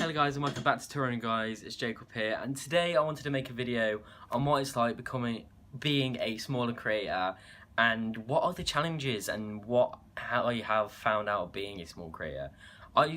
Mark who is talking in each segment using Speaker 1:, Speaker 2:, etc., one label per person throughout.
Speaker 1: Hello guys and welcome back to Toronto guys, it's Jacob here, and today I wanted to make a video on what it's like being a smaller creator and what are the challenges and how I have found out being a small creator.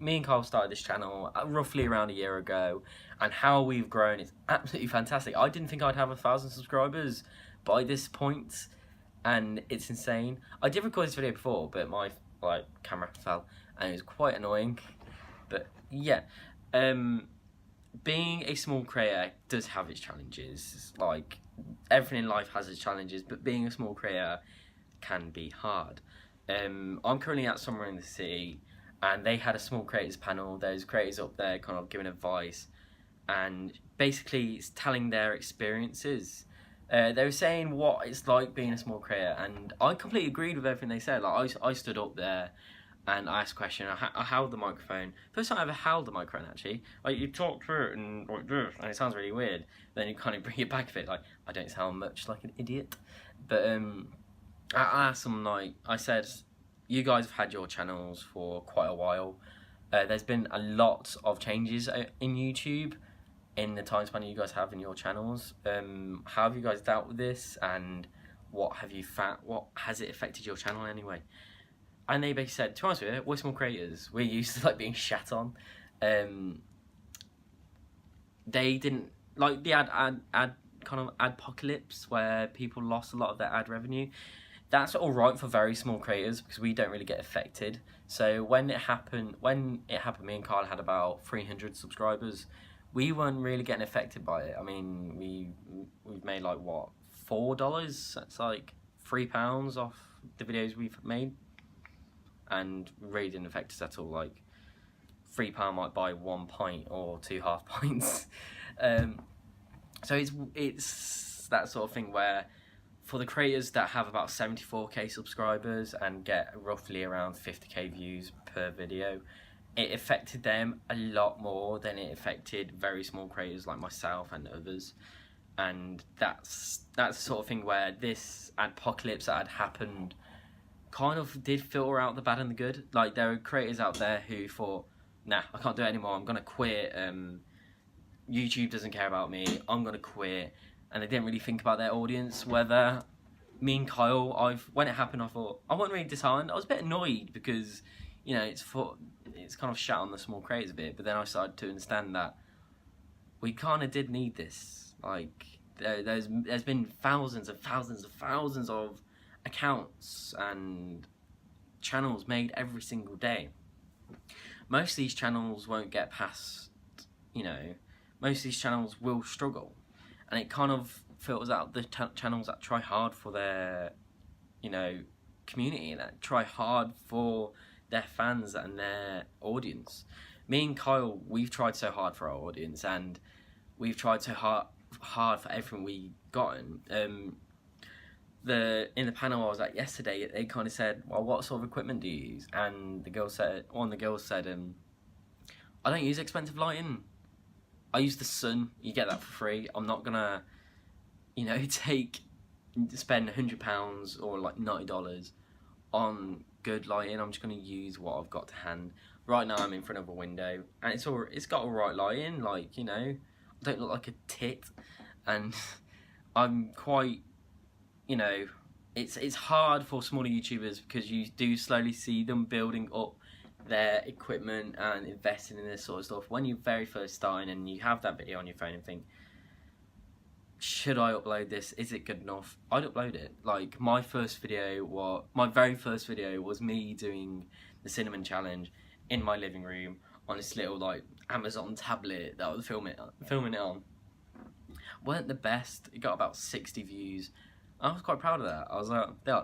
Speaker 1: Me and Carl started this channel roughly around a year ago, and how we've grown is absolutely fantastic. I didn't think I'd have 1,000 subscribers by this point, and it's insane. I did record this video before, but my camera fell and it was quite annoying. But yeah, being a small creator does have its challenges. Like, everything in life has its challenges, but being a small creator can be hard. I'm currently at somewhere in the city, and they had a small creators panel. There's creators up there kind of giving advice and basically telling their experiences. They were saying what it's like being a small creator, and I completely agreed with everything they said. Like, I stood up there and I asked a question. I held the microphone. First time I ever held the microphone, actually. Like, you talk through it and like this, and it sounds really weird. Then you kind of bring it back a bit. Like, I don't sound much like an idiot. But I asked them, like, I said, you guys have had your channels for quite a while. There's been a lot of changes in YouTube in the time span you guys have in your channels. How have you guys dealt with this, and what have you found? What has it affected your channel anyway? And they basically said, to be honest with you, we're small creators. We're used to like being shat on. They didn't like the ad kind of adpocalypse where people lost a lot of their ad revenue. That's all right for very small creators because we don't really get affected. So when it happened, me and Carl had about 300 subscribers. We weren't really getting affected by it. I mean, we've made like what, $4? That's like £3 off the videos we've made. And really didn't affect us at all. Like, £3 might buy 1 pint or 2 half pints. So it's that sort of thing where, for the creators that have about 74k subscribers and get roughly around 50k views per video, it affected them a lot more than it affected very small creators like myself and others. And that's the sort of thing where this apocalypse that had happened kind of did filter out the bad and the good. Like, there are creators out there who thought, nah, I can't do it anymore, I'm gonna quit, YouTube doesn't care about me, I'm gonna quit. And they didn't really think about their audience. Whether me and Kyle, when it happened, I thought, I wasn't really disheartened. I was a bit annoyed because, you know, it's kind of shat on the small creators a bit, but then I started to understand that we kind of did need this. Like, there's been thousands and thousands and thousands of accounts and channels made every single day. Most of these channels won't get past, you know, most of these channels will struggle, and it kind of filters out the channels that try hard for their, you know, community, that try hard for their fans and their audience. Me and Kyle, we've tried so hard for our audience, and we've tried so hard for everything we gotten. In the panel I was at yesterday, they kind of said, well, what sort of equipment do you use? And one of the girls said, I don't use expensive lighting. I use the sun. You get that for free. I'm not gonna, you know, spend £100 or like $90 on good lighting. I'm just gonna use what I've got to hand. Right now I'm in front of a window, and it's got alright lighting. Like, you know, I don't look like a tit, and I'm quite, you know, it's hard for smaller YouTubers because you do slowly see them building up their equipment and investing in this sort of stuff. When you're very first starting and you have that video on your phone and think, should I upload this? Is it good enough? I'd upload it. Like, my very first video was me doing the cinnamon challenge in my living room on this little like Amazon tablet that I was filming it on. Weren't the best. It got about 60 views. I was quite proud of that. I was like, yeah,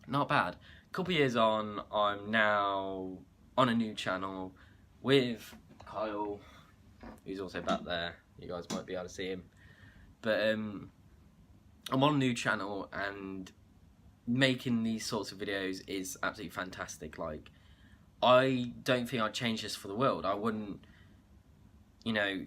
Speaker 1: not bad. A couple of years on, I'm now on a new channel with Kyle, who's also back there. You guys might be able to see him. But I'm on a new channel, and making these sorts of videos is absolutely fantastic. Like, I don't think I'd change this for the world. I wouldn't, you know,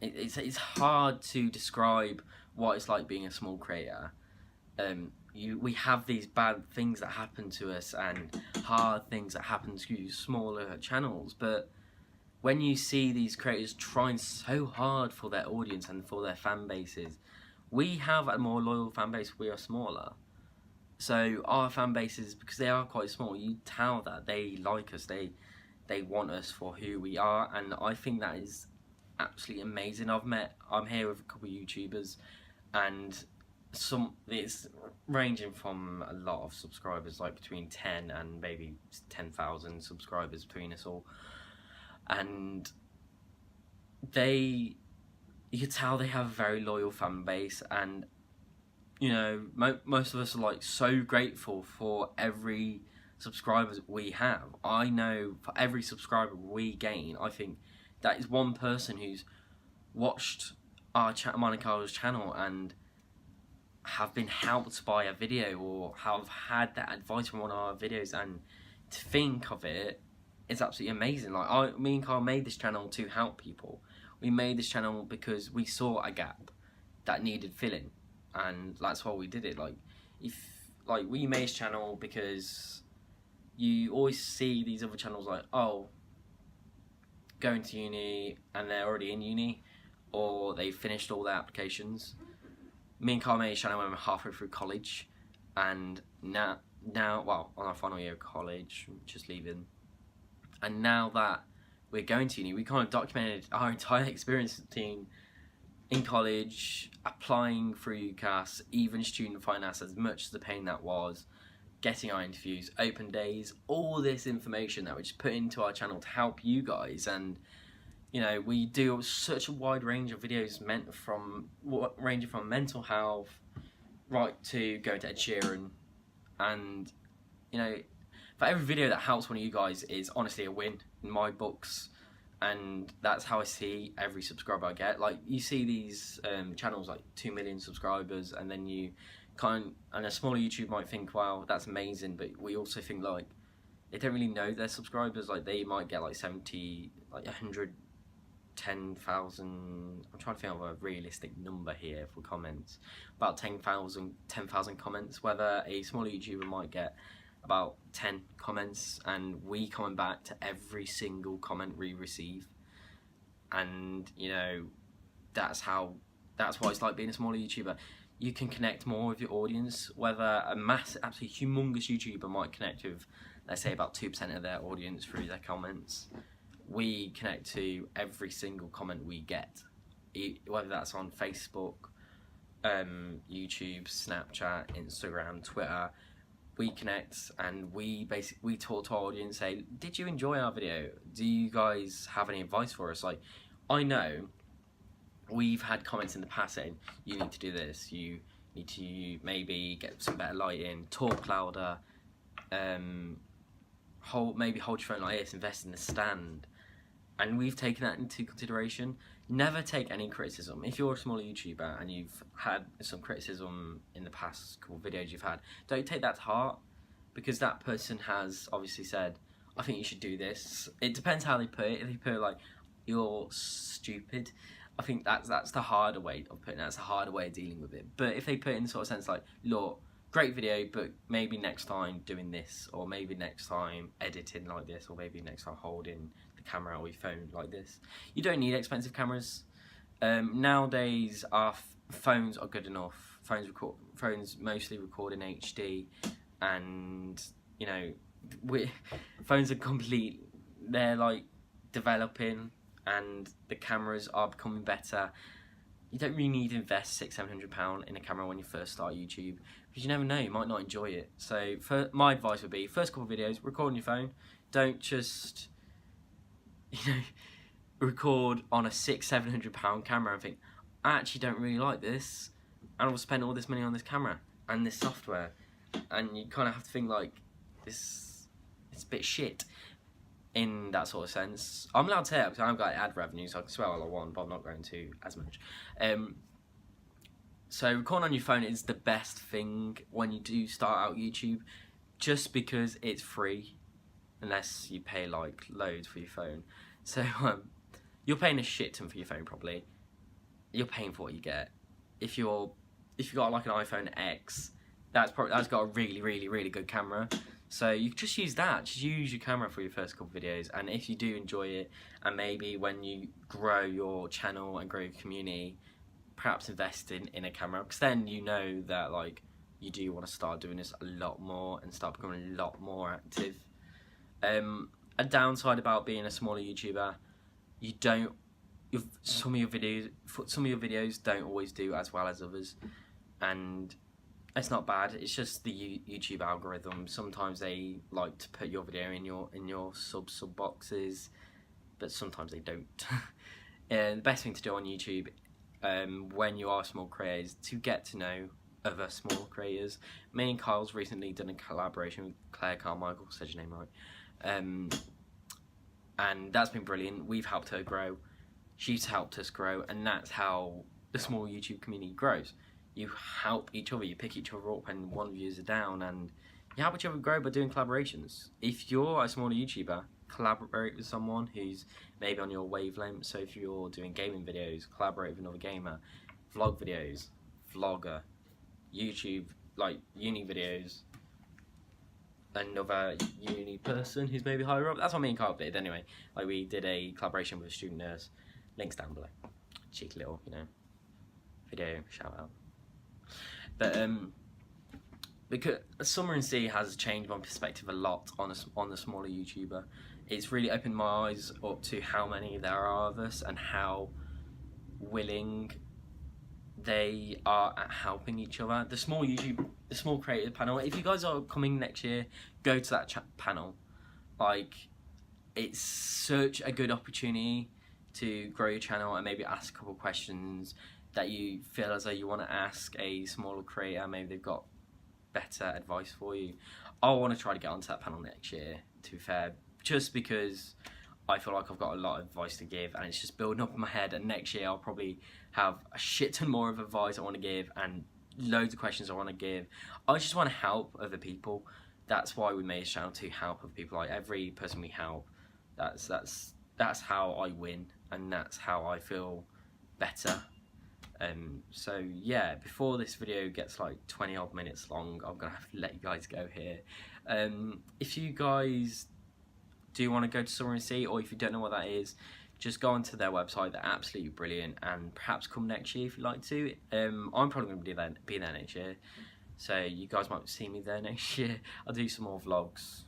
Speaker 1: it's hard to describe what it's like being a small creator. We have these bad things that happen to us and hard things that happen to smaller channels, but when you see these creators trying so hard for their audience and for their fan bases, we have a more loyal fan base. We are smaller, so our fan bases, because they are quite small, you tell that they like us, they want us for who we are, and I think that is absolutely amazing. I'm here with a couple of YouTubers, and it's ranging from a lot of subscribers, like between 10 and maybe 10,000 subscribers between us all, and you can tell they have a very loyal fan base, and you know, most of us are like so grateful for every subscriber we have. I know for every subscriber we gain, I think that is one person who's watched mine and Carl's channel and have been helped by a video, or have had that advice from one of our videos, and to think of it, it's absolutely amazing. Like me and Carl made this channel to help people. We made this channel because we saw a gap that needed filling, and that's why we did it. We made this channel because you always see these other channels like, oh, going to uni and they're already in uni, or they've finished all their applications. Me and Carl made this channel when we were halfway through college, and now well, on our final year of college, just leaving, and now that we're going to uni, we kind of documented our entire experience in college, applying for UCAS, even student finance, as much as the pain that was, getting our interviews, open days, all this information that we just put into our channel to help you guys. And you know, we do such a wide range of videos ranging from mental health right to going to Ed Sheeran, and you know, for every video that helps one of you guys is honestly a win in my books. And that's how I see every subscriber I get. Like, you see these channels like 2 million subscribers, and then and a smaller YouTube might think, wow, that's amazing, but we also think like they don't really know their subscribers. Like, they might get like 70, like 110,000. I'm trying to think of a realistic number here for comments. About 10,000 comments. Whether a smaller YouTuber might get about 10 comments, and we comment back to every single comment we receive. And you know, that's why it's like being a smaller YouTuber. You can connect more with your audience. Whether a absolutely humongous YouTuber might connect with, let's say, about 2% of their audience through their comments, we connect to every single comment we get, whether that's on Facebook, YouTube, Snapchat, Instagram, Twitter. We connect, and we talk to our audience, say, did you enjoy our video? Do you guys have any advice for us? Like, I know we've had comments in the past saying, you need to do this, you need to maybe get some better lighting, talk louder, hold your phone like this, invest in the stand. And we've taken that into consideration. Never take any criticism. If you're a smaller YouTuber and you've had some criticism in the past couple of videos you've had, don't take that to heart, because that person has obviously said, I think you should do this. It depends how they put it. If they put it like, you're stupid, I think that's the harder way of putting it. That's the harder way of dealing with it. But if they put it in sort of sense like, look, great video, but maybe next time doing this, or maybe next time editing like this, or maybe next time holding the camera or your phone like this. You don't need expensive cameras. Nowadays, our phones are good enough. Phones mostly record in HD, and you know, phones are they're like developing, and the cameras are becoming better. You don't really need to invest £600-700 in a camera when you first start YouTube, because you never know, you might not enjoy it. So my advice would be, first couple of videos, record on your phone. Don't just, you know, record on a £600-700 camera and think, I actually don't really like this, and I'll spend all this money on this camera and this software. And you kind of have to think like, it's a bit shit in that sort of sense. I'm allowed to say that because I've got ad revenue, so I can swear all I want, but I'm not going to as much. So recording on your phone is the best thing when you do start out YouTube, just because it's free, unless you pay like loads for your phone. So you're paying a shit ton for your phone probably. You're paying for what you get. If you got like an iPhone X, that's got a really good camera. So you just use that, just use your camera for your first couple of videos, and if you do enjoy it, and maybe when you grow your channel and grow your community, perhaps invest in a camera, because then you know that like you do want to start doing this a lot more and start becoming a lot more active. A downside about being a smaller YouTuber, some of your videos don't always do as well as others, and it's not bad. It's just the YouTube algorithm. Sometimes they like to put your video in your sub boxes, but sometimes they don't. And the best thing to do on YouTube, when you are small creators, to get to know other small creators. Me and Kyle's recently done a collaboration with Claire Carmichael, said your name right, and that's been brilliant. We've helped her grow, she's helped us grow, and that's how the small YouTube community grows. You help each other, you pick each other up and one views are down, and you help each other grow by doing collaborations. If you're a smaller YouTuber, collaborate with someone who's maybe on your wavelength. So if you're doing gaming videos, collaborate with another gamer. Vlog videos, vlogger. YouTube, like uni videos, another uni person who's maybe higher up. That's what me and Carl did anyway. Like we did a collaboration with a student nurse. Links down below. Cheeky little, video shout out. But because Summer and Sea has changed my perspective a lot on the smaller YouTuber. It's really opened my eyes up to how many there are of us and how willing they are at helping each other. The small creator panel, if you guys are coming next year, go to that panel. Like, it's such a good opportunity to grow your channel and maybe ask a couple questions that you feel as though you want to ask a smaller creator. Maybe they've got better advice for you. I want to try to get onto that panel next year, to be fair, just because I feel like I've got a lot of advice to give and it's just building up in my head, and next year I'll probably have a shit ton more of advice I want to give and loads of questions I want to give. I just want to help other people. That's why we made this channel, to help other people. Like every person we help, that's how I win, and that's how I feel better. So yeah, before this video gets like 20 odd minutes long, I'm gonna have to let you guys go here. If you guys do want to go to Summer and Sea, or if you don't know what that is, just go onto their website. They're absolutely brilliant, and perhaps come next year if you'd like to. I'm probably going to be there next year, so you guys might see me there next year. I'll do some more vlogs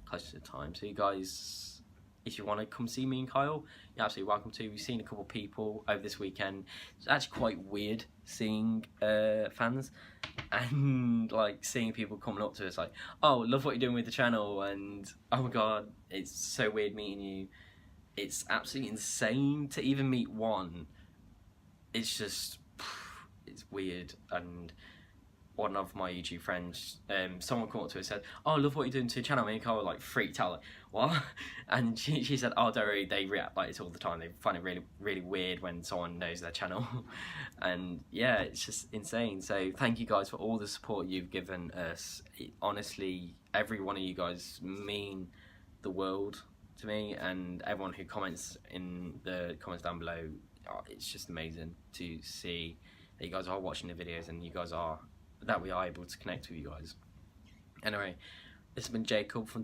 Speaker 1: closer to the time, so you guys, if you want to come see me and Kyle, you're absolutely welcome to. We've seen a couple of people over this weekend. It's actually quite weird seeing fans and like seeing people coming up to us like, oh, love what you're doing with the channel, and oh my god, it's so weird meeting you. It's absolutely insane to even meet one. It's just, it's weird. And one of my YouTube friends, someone came up to her and said, oh, I love what you're doing to your channel. Me and Carl were like freaked out, like, what? And she said, oh, don't worry, they react like this all the time. They find it really, really weird when someone knows their channel. And yeah, it's just insane. So thank you guys for all the support you've given us. Honestly, every one of you guys mean the world to me, and everyone who comments in the comments down below, it's just amazing to see that you guys are watching the videos and that we are able to connect with you guys. Anyway, this has been Jacob from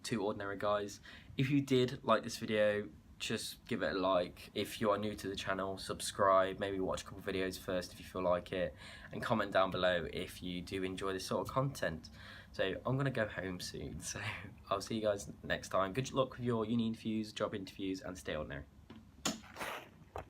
Speaker 1: Two Ordinary Guys. If you did like this video, just give it a like. If you are new to the channel, subscribe, maybe watch a couple of videos first if you feel like it, and comment down below if you do enjoy this sort of content. So I'm gonna go home soon, so I'll see you guys next time. Good luck with your uni interviews, job interviews, and stay ordinary.